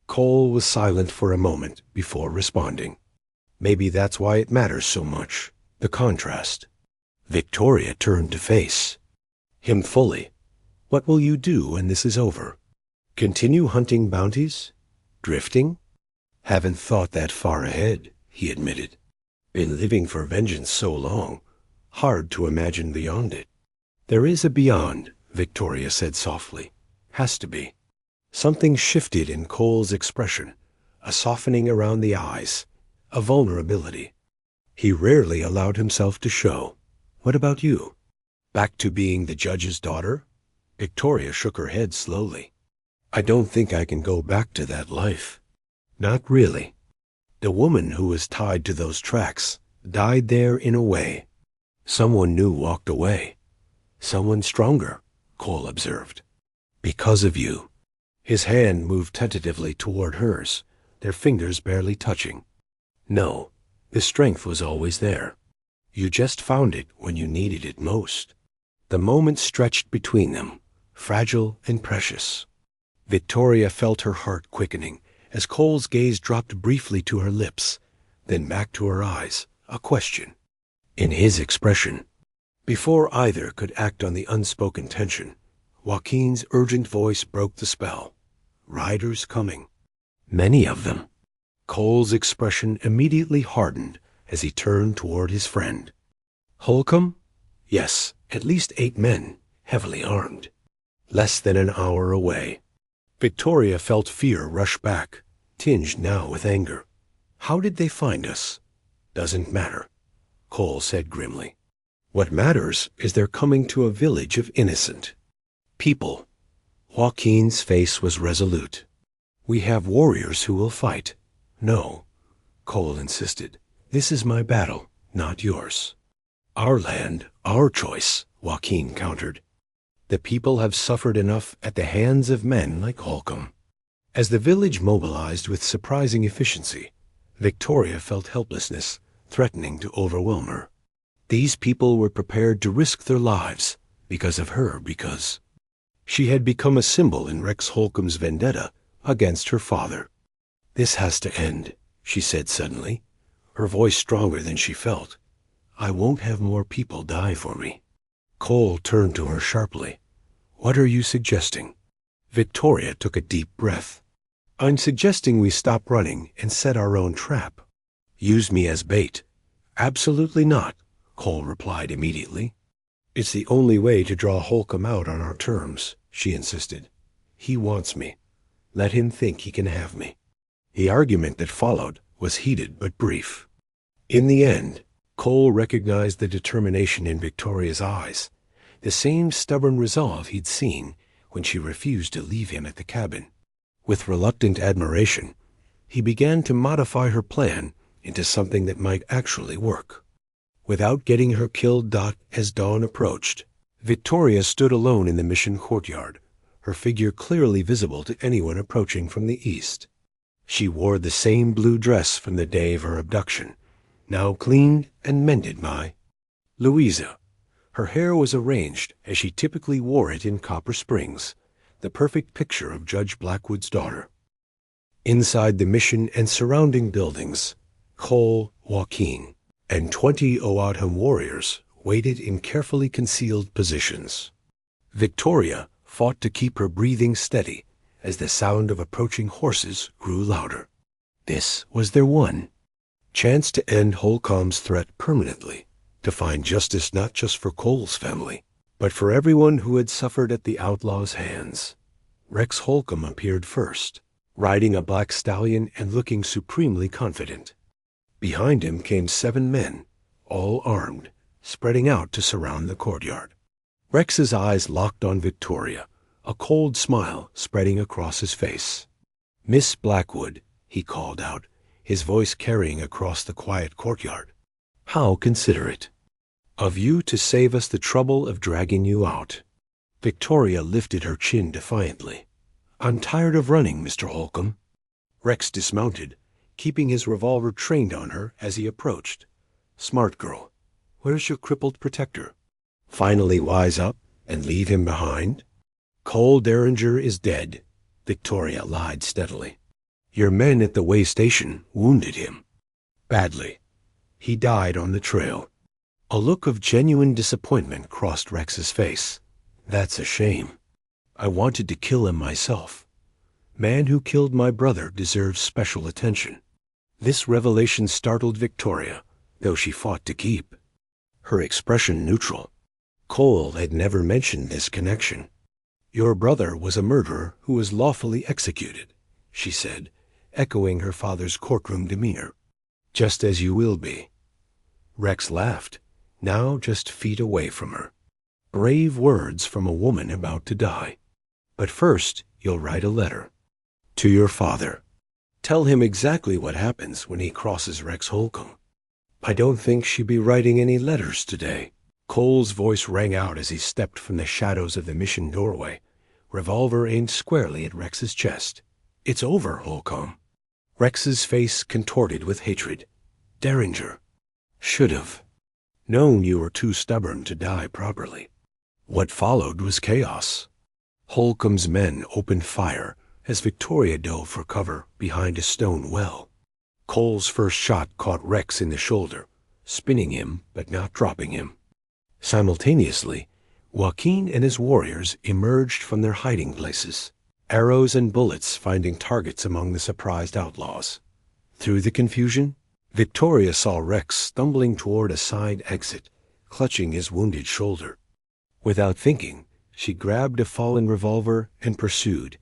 Speaker 1: Cole was silent for a moment before responding. "Maybe that's why it matters so much, the contrast." Victoria turned to face him fully. "What will you do when this is over? Continue hunting bounties? Drifting?" "Haven't thought that far ahead," he admitted. "Been living for vengeance so long, hard to imagine beyond it." "There is a beyond," Victoria said softly. "Has to be." Something shifted in Cole's expression, a softening around the eyes, a vulnerability he rarely allowed himself to show. "What about you? Back to being the judge's daughter?" Victoria shook her head slowly. "I don't think I can go back to that life. Not really. The woman who was tied to those tracks died there in a way. Someone new walked away. Someone stronger," Cole observed. "Because of you." His hand moved tentatively toward hers, their fingers barely touching. "No, the strength was always there. You just found it when you needed it most." The moment stretched between them, fragile and precious. Victoria felt her heart quickening as Cole's gaze dropped briefly to her lips, then back to her eyes, a question in his expression. Before either could act on the unspoken tension, Joaquin's urgent voice broke the spell. Riders coming. Many of them. Cole's expression immediately hardened as he turned toward his friend. Holcomb? Yes, at least 8 men, heavily armed. Less than an hour away. Victoria felt fear rush back, tinged now with anger. How did they find us? Doesn't matter, Cole said grimly. What matters is they're coming to a village of innocent people. Joaquin's face was resolute. We have warriors who will fight. No, Cole insisted. This is my battle, not yours. Our land, our choice, Joaquin countered. The people have suffered enough at the hands of men like Holcomb. As the village mobilized with surprising efficiency, Victoria felt helplessness threatening to overwhelm her. These people were prepared to risk their lives because of her, because she had become a symbol in Rex Holcomb's vendetta against her father. This has to end, she said suddenly, her voice stronger than she felt. I won't have more people die for me. Cole turned to her sharply. What are you suggesting? Victoria took a deep breath. I'm suggesting we stop running and set our own trap. Use me as bait. Absolutely not, Cole replied immediately. It's the only way to draw Holcomb out on our terms, she insisted. He wants me. Let him think he can have me. The argument that followed was heated but brief. In the end, Cole recognized the determination in Victoria's eyes, the same stubborn resolve he'd seen when she refused to leave him at the cabin. With reluctant admiration, he began to modify her plan into something that might actually work. Without getting her killed, as dawn approached, Victoria stood alone in the mission courtyard, her figure clearly visible to anyone approaching from the east. She wore the same blue dress from the day of her abduction, now cleaned and mended by Louisa. Her hair was arranged as she typically wore it in Copper Springs, the perfect picture of Judge Blackwood's daughter. Inside the mission and surrounding buildings, Cole, Joaquin, and 20 Oatham warriors waited in carefully concealed positions. Victoria fought to keep her breathing steady as the sound of approaching horses grew louder. This was their one chance to end Holcomb's threat permanently, to find justice not just for Cole's family, but for everyone who had suffered at the outlaws' hands. Rex Holcomb appeared first, riding a black stallion and looking supremely confident. Behind him came 7 men, all armed, spreading out to surround the courtyard. Rex's eyes locked on Victoria, a cold smile spreading across his face. Miss Blackwood, he called out, his voice carrying across the quiet courtyard. How considerate of you to save us the trouble of dragging you out. Victoria lifted her chin defiantly. I'm tired of running, Mr. Holcomb. Rex dismounted, keeping his revolver trained on her as he approached. Smart girl. Where's your crippled protector? Finally wise up and leave him behind? Cole Derringer is dead, Victoria lied steadily. Your men at the way station wounded him. Badly. He died on the trail. A look of genuine disappointment crossed Rex's face. That's a shame. I wanted to kill him myself. Man who killed my brother deserves special attention. This revelation startled Victoria, though she fought to keep her expression neutral. Cole had never mentioned this connection. Your brother was a murderer who was lawfully executed, she said, echoing her father's courtroom demeanor. Just as you will be. Rex laughed, now just feet away from her. Brave words from a woman about to die. But first, you'll write a letter. To your father. Tell him exactly what happens when he crosses Rex Holcomb. I don't think she'd be writing any letters today. Cole's voice rang out as he stepped from the shadows of the mission doorway, revolver aimed squarely at Rex's chest. It's over, Holcomb. Rex's face contorted with hatred. Derringer. Should've known you were too stubborn to die properly. What followed was chaos. Holcomb's men opened fire as Victoria dove for cover behind a stone well. Cole's first shot caught Rex in the shoulder, spinning him but not dropping him. Simultaneously, Joaquin and his warriors emerged from their hiding places, arrows and bullets finding targets among the surprised outlaws. Through the confusion, Victoria saw Rex stumbling toward a side exit, clutching his wounded shoulder. Without thinking, she grabbed a fallen revolver and pursued,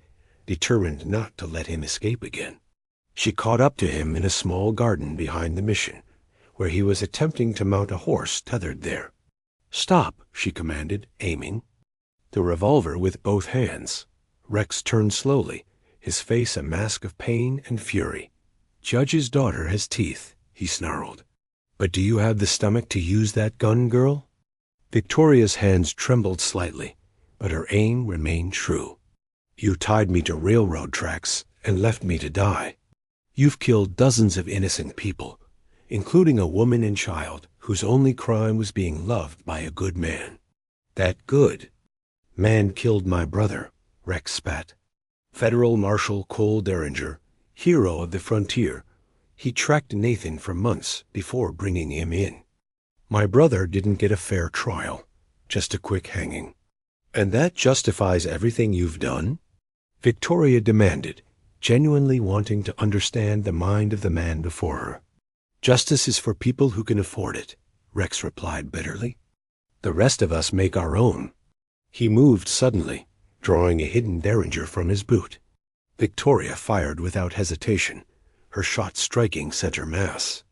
Speaker 1: determined not to let him escape again. She caught up to him in a small garden behind the mission, where he was attempting to mount a horse tethered there. "Stop," she commanded, aiming. The revolver with both hands. Rex turned slowly, his face a mask of pain and fury. "Judge's daughter has teeth," he snarled. "But do you have the stomach to use that gun, girl?" Victoria's hands trembled slightly, but her aim remained true. "You tied me to railroad tracks and left me to die. You've killed dozens of innocent people, including a woman and child whose only crime was being loved by a good man." "That good?" "Man killed my brother," Rex spat. "Federal Marshal Cole Derringer, hero of the frontier. He tracked Nathan for months before bringing him in. My brother didn't get a fair trial, just a quick hanging." "And that justifies everything you've done?" Victoria demanded, genuinely wanting to understand the mind of the man before her. "Justice is for people who can afford it," Rex replied bitterly. "The rest of us make our own." He moved suddenly, drawing a hidden derringer from his boot. Victoria fired without hesitation, her shot striking center mass.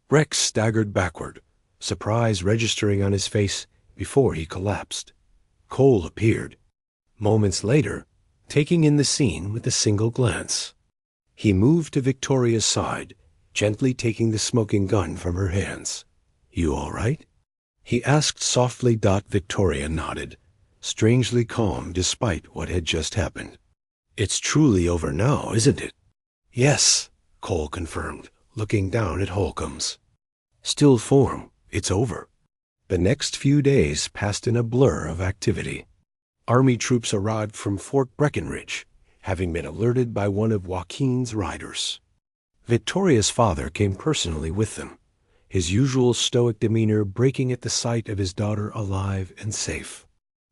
Speaker 1: Rex staggered backward, surprise registering on his face before he collapsed. Cole appeared, moments later, taking in the scene with a single glance. He moved to Victoria's side, gently taking the smoking gun from her hands. "You all right?" he asked softly. Victoria nodded, strangely calm despite what had just happened. "It's truly over now, isn't it?" "Yes," Cole confirmed, looking down at Holcomb's. "Still form, it's over." The next few days passed in a blur of activity. Army troops arrived from Fort Breckenridge, having been alerted by one of Joaquin's riders. Victoria's father came personally with them, his usual stoic demeanor breaking at the sight of his daughter alive and safe.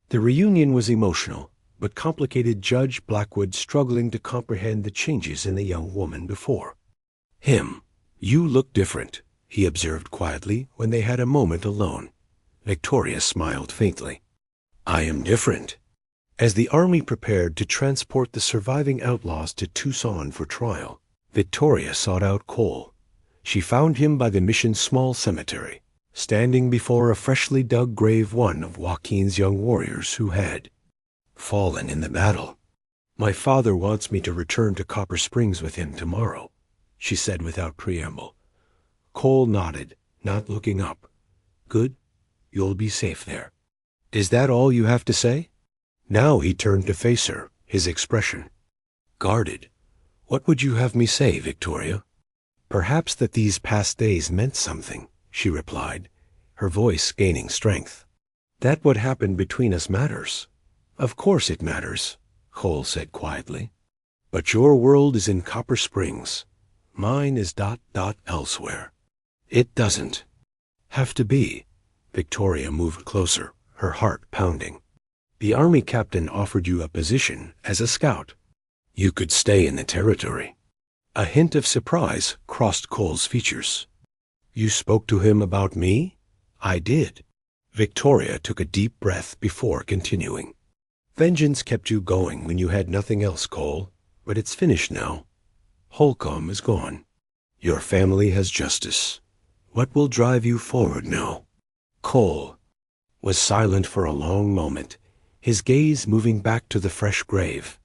Speaker 1: The reunion was emotional, but complicated Judge Blackwood struggling to comprehend the changes in the young woman before him. "You look different," he observed quietly when they had a moment alone. Victoria smiled faintly. "I am different." As the army prepared to transport the surviving outlaws to Tucson for trial, Victoria sought out Cole. She found him by the mission's small cemetery, standing before a freshly dug grave, one of Joaquin's young warriors who had fallen in the battle. "My father wants me to return to Copper Springs with him tomorrow," she said without preamble. Cole nodded, not looking up. "Good. You'll be safe there." "Is that all you have to say?" Now he turned to face her, his expression guarded. "What would you have me say, Victoria?" "Perhaps that these past days meant something," she replied, her voice gaining strength. "That what happened between us matters." "Of course it matters," Cole said quietly. "But your world is in Copper Springs. Mine is elsewhere." "It doesn't have to be." Victoria moved closer, her heart pounding. "The army captain offered you a position as a scout. You could stay in the territory." A hint of surprise crossed Cole's features. "You spoke to him about me?" "I did." Victoria took a deep breath before continuing. "Vengeance kept you going when you had nothing else, Cole, but it's finished now. Holcomb is gone. Your family has justice. What will drive you forward now?" Cole was silent for a long moment, his gaze moving back to the fresh grave.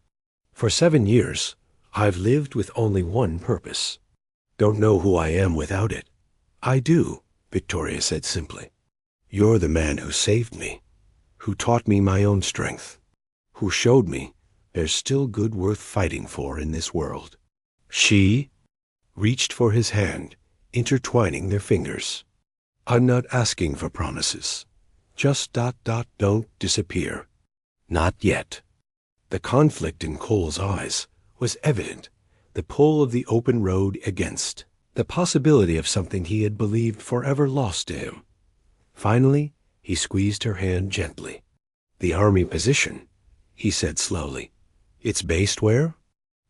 Speaker 1: "For 7 years, I've lived with only one purpose. Don't know who I am without it." "I do," Victoria said simply. "You're the man who saved me, who taught me my own strength, who showed me there's still good worth fighting for in this world." She reached for his hand, intertwining their fingers. "I'm not asking for promises. Just don't disappear. Not yet." The conflict in Cole's eyes was evident, the pull of the open road against, the possibility of something he had believed forever lost to him. Finally, he squeezed her hand gently. "The army position," he said slowly. "It's based where?"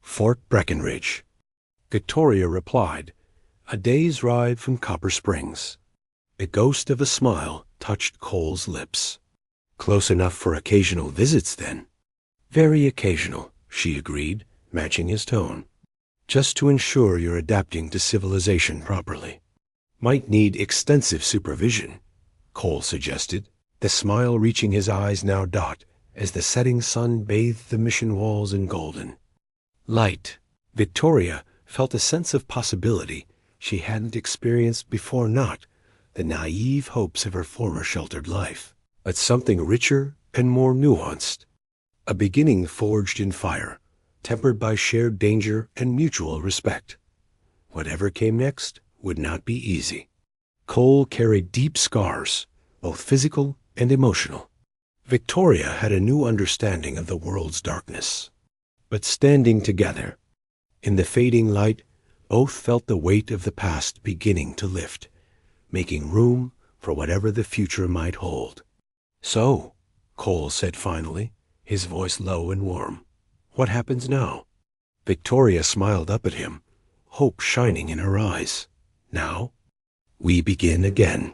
Speaker 1: "Fort Breckenridge." Victoria replied, "A day's ride from Copper Springs." The ghost of a smile touched Cole's lips. "Close enough for occasional visits, then?" "Very occasional," she agreed, matching his tone. "Just to ensure you're adapting to civilization properly." "Might need extensive supervision," Cole suggested, the smile reaching his eyes now dot as the setting sun bathed the mission walls in golden. Light. Victoria felt a sense of possibility she hadn't experienced before, not the naive hopes of her former sheltered life, but something richer and more nuanced. A beginning forged in fire, tempered by shared danger and mutual respect. Whatever came next would not be easy. Cole carried deep scars, both physical and emotional. Victoria had a new understanding of the world's darkness. But standing together, in the fading light, both felt the weight of the past beginning to lift, making room for whatever the future might hold. "So," Cole said finally, his voice low and warm, "what happens now?" Victoria smiled up at him, hope shining in her eyes. "Now, we begin again."